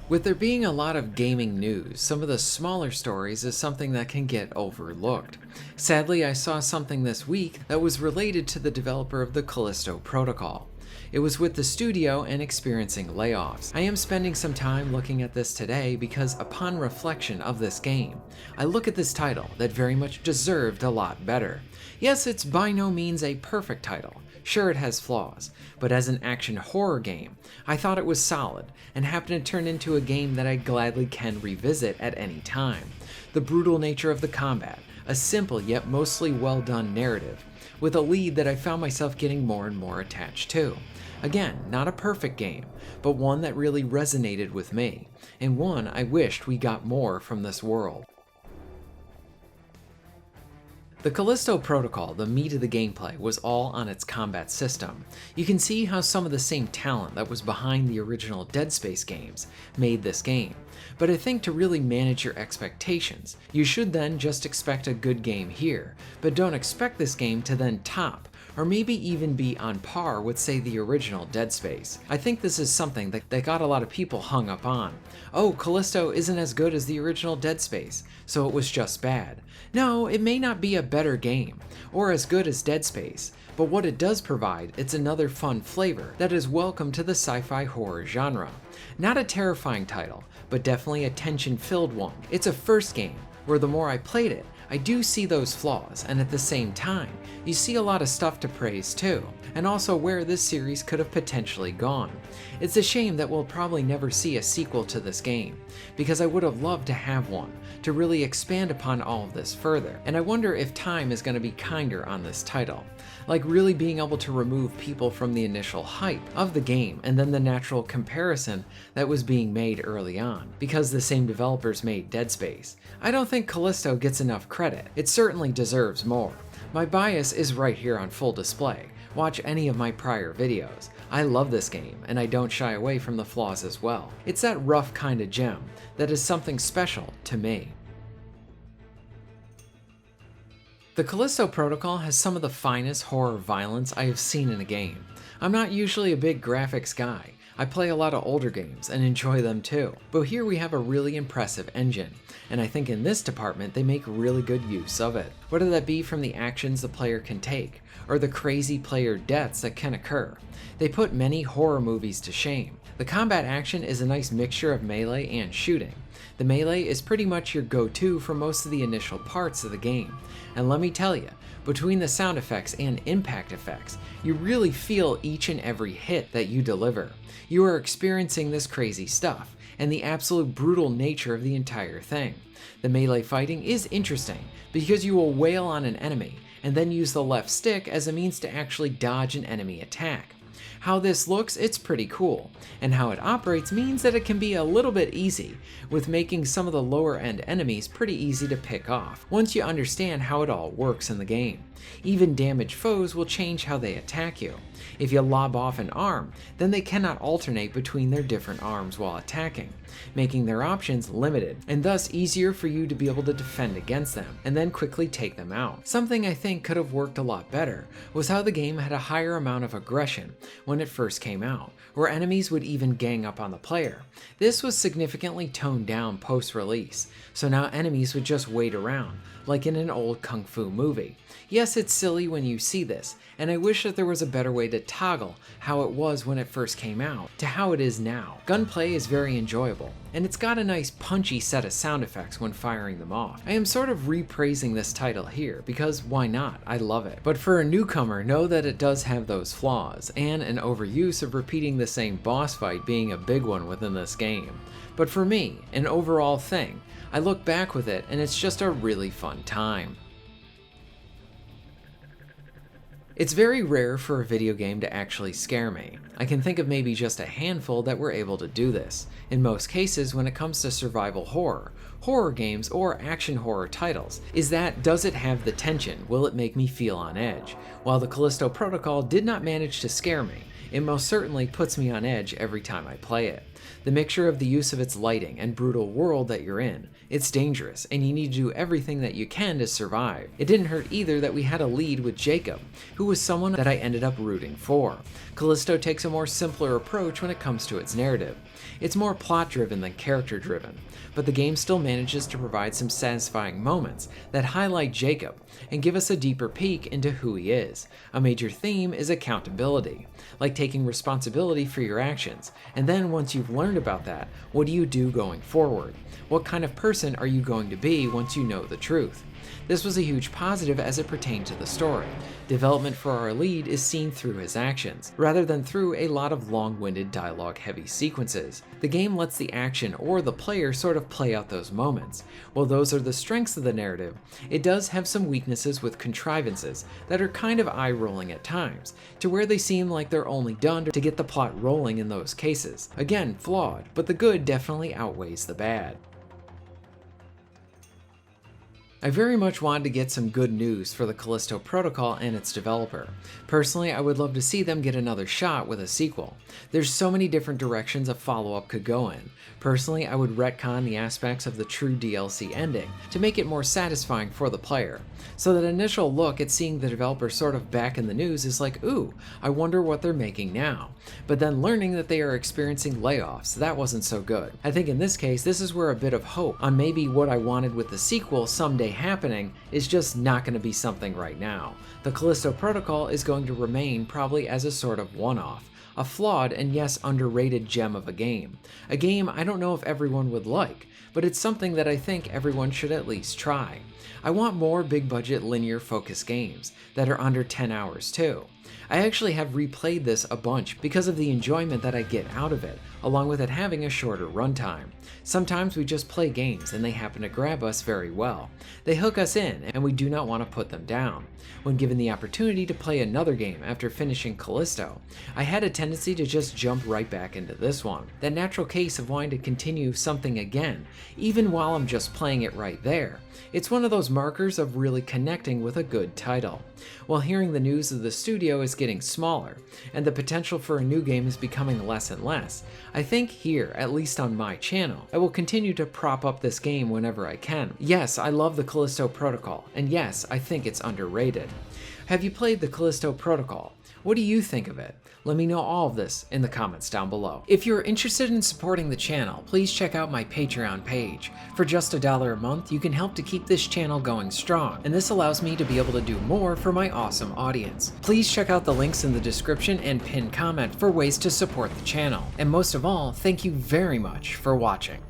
With there being a lot of gaming news, some of the smaller stories is something that can get overlooked. Sadly, I saw something this week that was related to the developer of the Callisto protocol. It was with the studio and experiencing layoffs. I am spending some time looking at this today because upon reflection of this game, I look at this title that very much deserved a lot better. Yes, it's by no means a perfect title. Sure, it has flaws, but as an action horror game, I thought it was solid and happened to turn into a game that I gladly can revisit at any time. The brutal nature of the combat, a simple yet mostly well done narrative, with a lead that I found myself getting more and more attached to. Again, not a perfect game, but one that really resonated with me, and one I wished we got more from this world. The Callisto protocol, the meat of the gameplay, was all on its combat system. You can see how some of the same talent that was behind the original Dead Space games made this game. But I think to really manage your expectations, you should then just expect a good game here, but don't expect this game to then top, or maybe even be on par with, say, the original Dead Space. I think this is something that got a lot of people hung up on. Oh, Callisto isn't as good as the original Dead Space, so it was just bad. No, it may not be a better game, or as good as Dead Space, but what it does provide, it's another fun flavor that is welcome to the sci-fi horror genre. Not a terrifying title, but definitely a tension-filled one. It's a first game, where the more I played it, I do see those flaws, and at the same time, you see a lot of stuff to praise too, and also where this series could have potentially gone. It's a shame that we'll probably never see a sequel to this game, because I would have loved to have one, to really expand upon all of this further, and I wonder if time is going to be kinder on this title. Like really being able to remove people from the initial hype of the game and then the natural comparison that was being made early on, because the same developers made Dead Space. I don't think Callisto gets enough credit. It certainly deserves more. My bias is right here on full display. Watch any of my prior videos. I love this game, and I don't shy away from the flaws as well. It's that rough kind of gem that is something special to me. The Callisto protocol has some of the finest horror violence I have seen in a game. I'm not usually a big graphics guy. I play a lot of older games and enjoy them too, but here we have a really impressive engine, and I think in this department they make really good use of it. Whether that be from the actions the player can take, or the crazy player deaths that can occur. They put many horror movies to shame. The combat action is a nice mixture of melee and shooting. The melee is pretty much your go-to for most of the initial parts of the game, and let me tell you, between the sound effects and impact effects, you really feel each and every hit that you deliver. You are experiencing this crazy stuff, and the absolute brutal nature of the entire thing. The melee fighting is interesting, because you will wail on an enemy, and then use the left stick as a means to actually dodge an enemy attack. How this looks, it's pretty cool, and how it operates means that it can be a little bit easy, with making some of the lower end enemies pretty easy to pick off, once you understand how it all works in the game. Even damaged foes will change how they attack you. If you lob off an arm, then they cannot alternate between their different arms while attacking, making their options limited, and thus easier for you to be able to defend against them, and then quickly take them out. Something I think could have worked a lot better was how the game had a higher amount of aggression when it first came out, where enemies would even gang up on the player. This was significantly toned down post-release, so now enemies would just wait around, like in an old kung fu movie. Yes, it's silly when you see this, and I wish that there was a better way to toggle how it was when it first came out to how it is now. Gunplay is very enjoyable, and it's got a nice punchy set of sound effects when firing them off. I am sort of repraising this title here, because why not? I love it. But for a newcomer, know that it does have those flaws, and an overuse of repeating the same boss fight being a big one within this game. But for me, an overall thing, I look back with it and it's just a really fun time. It's very rare for a video game to actually scare me. I can think of maybe just a handful that were able to do this. In most cases, when it comes to survival horror, horror games, or action horror titles, is that does it have the tension? Will it make me feel on edge? While the Callisto Protocol did not manage to scare me, it most certainly puts me on edge every time I play it. The mixture of the use of its lighting and brutal world that you're in. It's dangerous, and you need to do everything that you can to survive. It didn't hurt either that we had a lead with Jacob, who was someone that I ended up rooting for. Callisto takes a more simpler approach when it comes to its narrative. It's more plot-driven than character-driven, but the game still manages to provide some satisfying moments that highlight Jacob and give us a deeper peek into who he is. A major theme is accountability, like taking responsibility for your actions, and then once you've learned about that, what do you do going forward? What kind of person are you going to be once you know the truth? This was a huge positive as it pertained to the story. Development for our lead is seen through his actions, rather than through a lot of long-winded dialogue-heavy sequences. The game lets the action or the player sort of play out those moments. While those are the strengths of the narrative, it does have some weaknesses with contrivances that are kind of eye-rolling at times, to where they seem like they're only done to get the plot rolling in those cases. Again, flawed, but the good definitely outweighs the bad. I very much wanted to get some good news for the Callisto Protocol and its developer. Personally, I would love to see them get another shot with a sequel. There's so many different directions a follow-up could go in. Personally, I would retcon the aspects of the true DLC ending to make it more satisfying for the player. So that initial look at seeing the developer sort of back in the news is like, ooh, I wonder what they're making now. But then learning that they are experiencing layoffs, that wasn't so good. I think in this case, this is where a bit of hope on maybe what I wanted with the sequel someday happening is just not going to be something right now. The Callisto Protocol is going to remain probably as a sort of one-off. A flawed and yes underrated gem of a game. A game I don't know if everyone would like, but it's something that I think everyone should at least try. I want more big budget linear focused games that are under 10 hours too. I actually have replayed this a bunch because of the enjoyment that I get out of it, along with it having a shorter runtime. Sometimes we just play games and they happen to grab us very well. They hook us in and we do not want to put them down. When given the opportunity to play another game after finishing Callisto, I had a tendency to just jump right back into this one. That natural case of wanting to continue something again, even while I'm just playing it right there. It's one of those markers of really connecting with a good title. While hearing the news of the studio is getting smaller, and the potential for a new game is becoming less and less, I think here, at least on my channel, I will continue to prop up this game whenever I can. Yes, I love the Callisto Protocol, and yes, I think it's underrated. Have you played the Callisto Protocol? What do you think of it? Let me know all of this in the comments down below. If you're interested in supporting the channel, please check out my Patreon page. For just $1 a month, you can help to keep this channel going strong, and this allows me to be able to do more for my awesome audience. Please check out the links in the description and pinned comment for ways to support the channel. And most of all, thank you very much for watching.